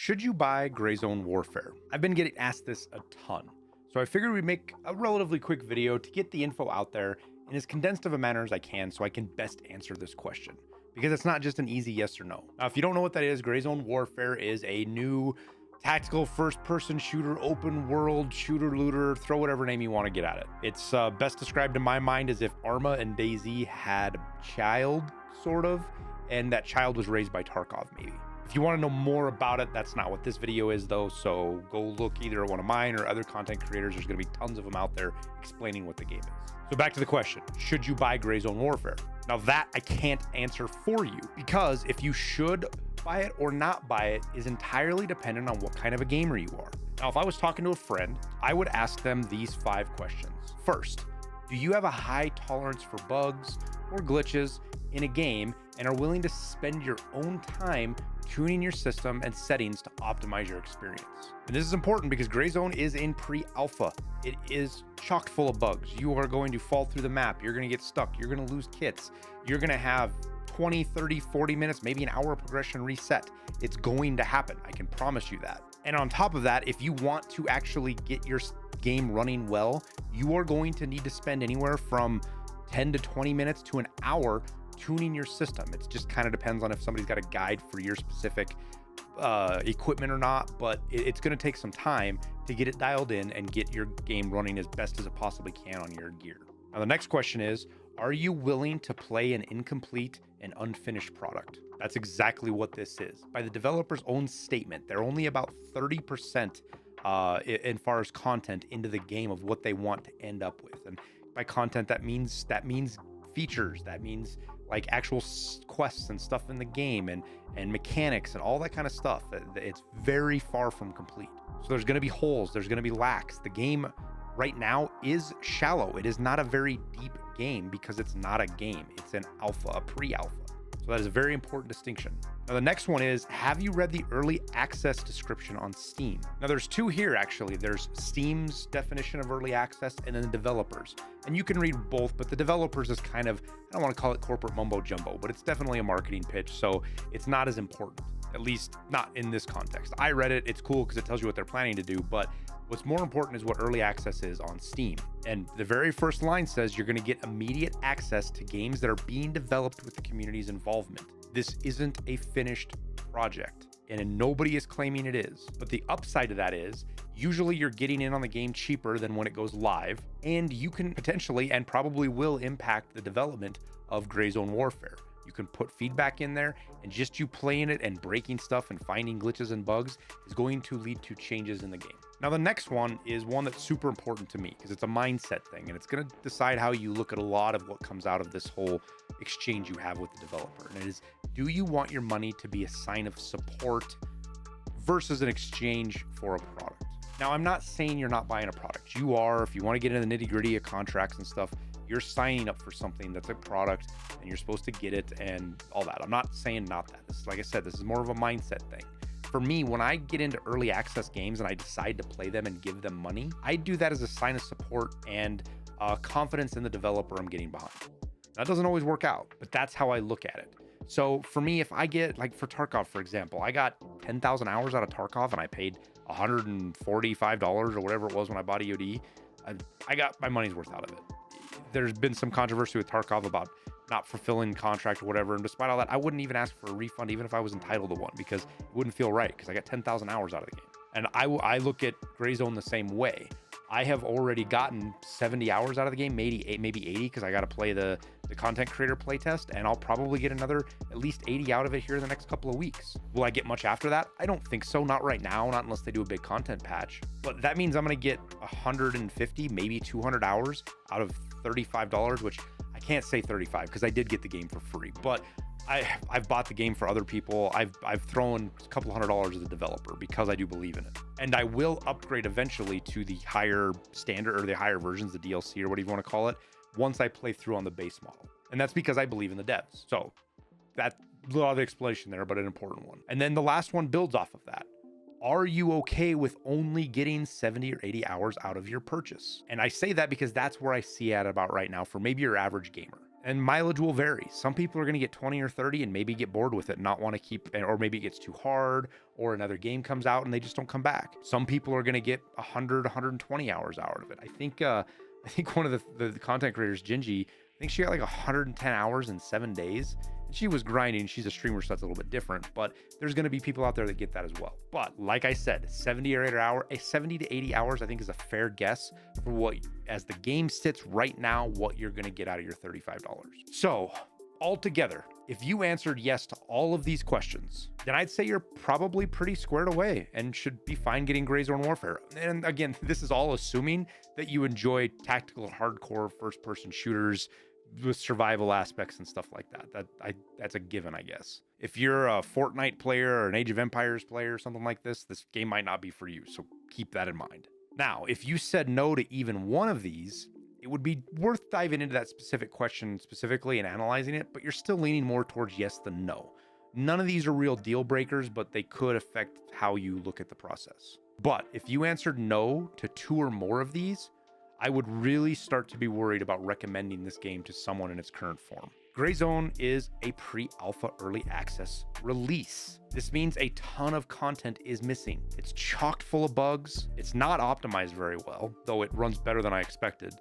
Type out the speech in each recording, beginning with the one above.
Should you buy Gray Zone Warfare? I've been getting asked this a ton, so I figured we'd make a relatively quick video to get the info out there in as condensed of a manner as I can so I can best answer this question. Because it's not just an easy yes or no. Now, if you don't know what that is, Gray Zone Warfare is a new tactical first-person shooter, open world shooter looter, throw whatever name you want to get at it. It's best described in my mind as if Arma and DayZ had a child, sort of, and that child was raised by Tarkov, maybe. If you want to know more about it, that's not what this video is though, so go look either at one of mine or other content creators. There's going to be tons of them out there explaining what the game is. So back to the question, should you buy Gray Zone Warfare? Now that I can't answer for you, because if you should buy it or not buy it is entirely dependent on what kind of a gamer you are. Now, if I was talking to a friend, I would ask them these 5 questions. First, do you have a high tolerance for bugs or glitches in a game and are willing to spend your own time tuning your system and settings to optimize your experience? And this is important because Gray Zone is in pre-alpha. It is chock full of bugs. You are going to fall through the map. You're going to get stuck. You're going to lose kits. You're going to have 20, 30, 40 minutes, maybe an hour progression reset. It's going to happen. I can promise you that. And on top of that, if you want to actually get your game running well, you are going to need to spend anywhere from 10 to 20 minutes to an hour tuning your system. It just kind of depends on if somebody's got a guide for your specific equipment or not, but it's going to take some time to get it dialed in and get your game running as best as it possibly can on your gear. Now, the next question is, are you willing to play an incomplete and unfinished product? That's exactly what this is. By the developer's own statement, they're only about 30% in far as content into the game of what they want to end up with. And by content, that means features, that means like actual quests and stuff in the game and mechanics and all that kind of stuff. It's very far from complete. So there's going to be holes, there's going to be lacks. The game right now is shallow. It is not a very deep game because it's not a game. It's an alpha, a pre-alpha. So that is a very important distinction. Now, the next one is, have you read the early access description on Steam? Now, there's 2 here, actually. There's Steam's definition of early access and then the developers. And you can read both, but the developers is kind of, I don't want to call it corporate mumbo jumbo, but it's definitely a marketing pitch. So it's not as important, at least not in this context. I read it. It's cool because it tells you what they're planning to do, but what's more important is what early access is on Steam. And the very first line says you're going to get immediate access to games that are being developed with the community's involvement. This isn't a finished project, and nobody is claiming it is. But the upside of that is usually you're getting in on the game cheaper than when it goes live, and you can potentially and probably will impact the development of Gray Zone Warfare. You can put feedback in there, and just you playing it and breaking stuff and finding glitches and bugs is going to lead to changes in the game. Now, the next one is one that's super important to me because it's a mindset thing, and it's going to decide how you look at a lot of what comes out of this whole exchange you have with the developer. And it is, do you want your money to be a sign of support versus an exchange for a product? Now, I'm not saying you're not buying a product. You are. If you want to get into the nitty-gritty of contracts and stuff, you're signing up for something that's a product and you're supposed to get it and all that. I'm not saying not that. This is, like I said, this is more of a mindset thing. For me, when I get into early access games and I decide to play them and give them money, I do that as a sign of support and confidence in the developer I'm getting behind. That doesn't always work out, but that's how I look at it. So for me, if I get, like for Tarkov, for example, I got 10,000 hours out of Tarkov and I paid $145 or whatever it was when I bought EOD, I got my money's worth out of it. There's been some controversy with Tarkov about not fulfilling contract or whatever. And despite all that, I wouldn't even ask for a refund, even if I was entitled to one, because it wouldn't feel right because I got 10,000 hours out of the game. And I look at Gray Zone the same way. I have already gotten 70 hours out of the game, maybe 80, because I got to play the content creator playtest, and I'll probably get another at least 80 out of it here in the next couple of weeks. Will I get much after that? I don't think so. Not right now, not unless they do a big content patch. But that means I'm going to get 150, maybe 200 hours out of $35, which I can't say 35 because I did get the game for free, but I've bought the game for other people. I've thrown a couple $100 as a developer because I do believe in it. And I will upgrade eventually to the higher standard or the higher versions, the DLC or whatever you want to call it, once I play through on the base model. And that's because I believe in the devs. So that's a lot of explanation there, but an important one. And then the last one builds off of that. Are you okay with only getting 70 or 80 hours out of your purchase? And I say that because that's where I see at about right now for maybe your average gamer. And mileage will vary. Some people are going to get 20 or 30 and maybe get bored with it and not want to keep, or maybe it gets too hard, or another game comes out and they just don't come back. Some people are going to get 100, 120 hours out of it. I think one of the content creators, Gingy, I think she got like 110 hours in 7 days. She was grinding. She's a streamer, so that's a little bit different, but there's going to be people out there that get that as well. But like I said, 70 to 80 hours, I think is a fair guess for what, as the game sits right now, what you're going to get out of your $35. So altogether, if you answered yes to all of these questions, then I'd say you're probably pretty squared away and should be fine getting Gray Zone Warfare. And again, this is all assuming that you enjoy tactical, hardcore first-person shooters with survival aspects and stuff like that. That's a given, I guess. If you're a Fortnite player or an Age of Empires player or something like this game might not be for you, so keep that in mind. Now, if you said no to even one of these, it would be worth diving into that specific question specifically and analyzing it, but you're still leaning more towards yes than no. None of these are real deal breakers, but they could affect how you look at the process. But if you answered no to 2 or more of these, I would really start to be worried about recommending this game to someone in its current form. Gray Zone is a pre-alpha early access release. This means a ton of content is missing. It's chock full of bugs. It's not optimized very well, though it runs better than I expected.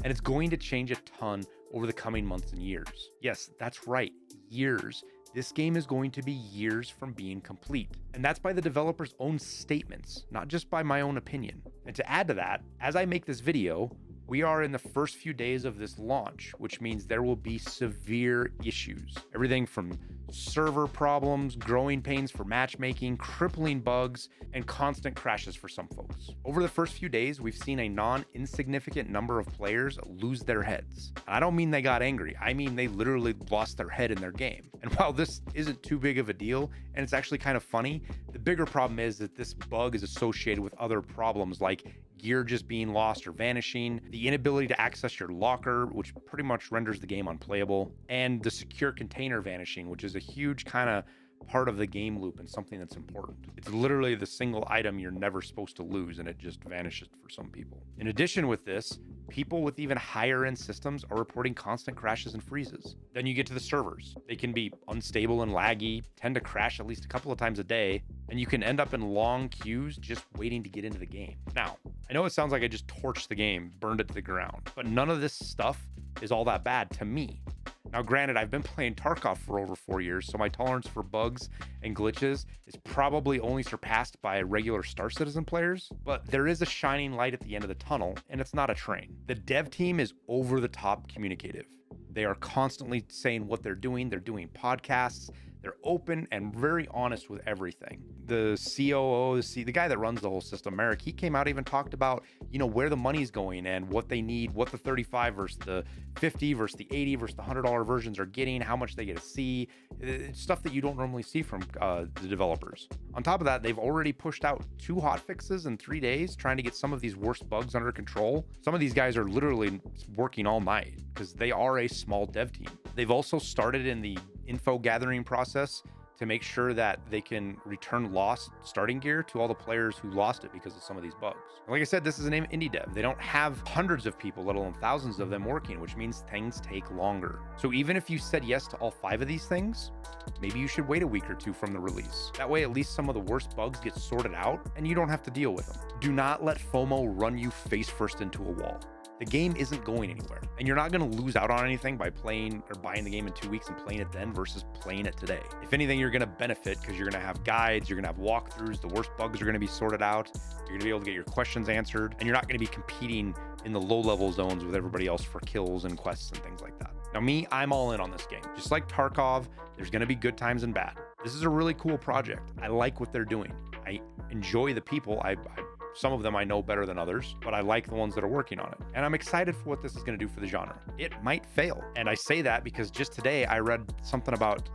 And it's going to change a ton over the coming months and years. Yes, that's right, years. This game is going to be years from being complete. And that's by the developer's own statements, not just by my own opinion. And to add to that, as I make this video, we are in the first few days of this launch, which means there will be severe issues. Everything from server problems, growing pains for matchmaking, crippling bugs, and constant crashes for some folks. Over the first few days, we've seen a non-insignificant number of players lose their heads. And I don't mean they got angry. I mean they literally lost their head in their game. And while this isn't too big of a deal, and it's actually kind of funny, the bigger problem is that this bug is associated with other problems like gear just being lost or vanishing, the inability to access your locker, which pretty much renders the game unplayable, and the secure container vanishing, which is a huge kind of part of the game loop and something that's important. It's literally the single item you're never supposed to lose, and it just vanishes for some people. In addition with this, people with even higher end systems are reporting constant crashes and freezes. Then you get to the servers. They can be unstable and laggy, tend to crash at least a couple of times a day, and you can end up in long queues just waiting to get into the game. Now, I know it sounds like I just torched the game, burned it to the ground, but none of this stuff is all that bad to me. Now, granted, I've been playing Tarkov for over 4 years, so my tolerance for bugs and glitches is probably only surpassed by regular Star Citizen players, but there is a shining light at the end of the tunnel, and it's not a train. The dev team is over the top communicative. They are constantly saying what they're doing. They're doing podcasts. They're open and very honest with everything. The COO, the guy that runs the whole system, Merrick, he came out, even talked about, where the money's going and what they need, what the 35 versus the 50 versus the 80 versus the $100 versions are getting, how much they get to see. It's stuff that you don't normally see from the developers. On top of that, they've already pushed out 2 hotfixes in 3 days, trying to get some of these worst bugs under control. Some of these guys are literally working all night because they are a small dev team. They've also started in the info gathering process to make sure that they can return lost starting gear to all the players who lost it because of some of these bugs. Like I said, this is an indie dev. They don't have hundreds of people, let alone thousands of them working, which means things take longer. So even if you said yes to all 5 of these things, maybe you should wait a week or 2 from the release. That way, at least some of the worst bugs get sorted out and you don't have to deal with them. Do not let FOMO run you face first into a wall. The game isn't going anywhere, and you're not going to lose out on anything by playing or buying the game in 2 weeks and playing it then versus playing it today. If anything, you're going to benefit because you're going to have guides, you're going to have walkthroughs, the worst bugs are going to be sorted out, you're going to be able to get your questions answered, and you're not going to be competing in the low-level zones with everybody else for kills and quests and things like that. Now me, I'm all in on this game. Just like Tarkov, there's going to be good times and bad. This is a really cool project. I like what they're doing. I enjoy the people. Some of them I know better than others, but I like the ones that are working on it. And I'm excited for what this is going to do for the genre. It might fail. And I say that because just today I read something about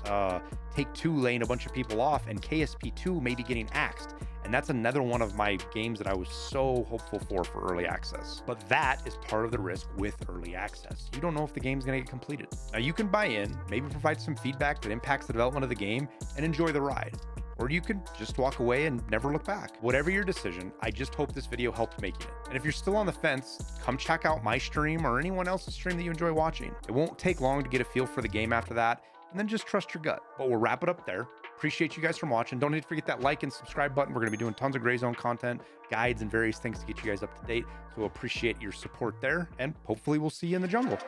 Take-Two laying a bunch of people off and KSP2 maybe getting axed. And that's another one of my games that I was so hopeful for early access. But that is part of the risk with early access. You don't know if the game's going to get completed. Now you can buy in, maybe provide some feedback that impacts the development of the game, and enjoy the ride. or you could just walk away and never look back. Whatever your decision, I just hope this video helped making it. And if you're still on the fence, come check out my stream or anyone else's stream that you enjoy watching. It won't take long to get a feel for the game after that, and then just trust your gut. But we'll wrap it up there. Appreciate you guys from watching. Don't forget that like and subscribe button. We're going to be doing tons of Gray Zone content, guides, and various things to get you guys up to date. So appreciate your support there, and hopefully we'll see you in the jungle.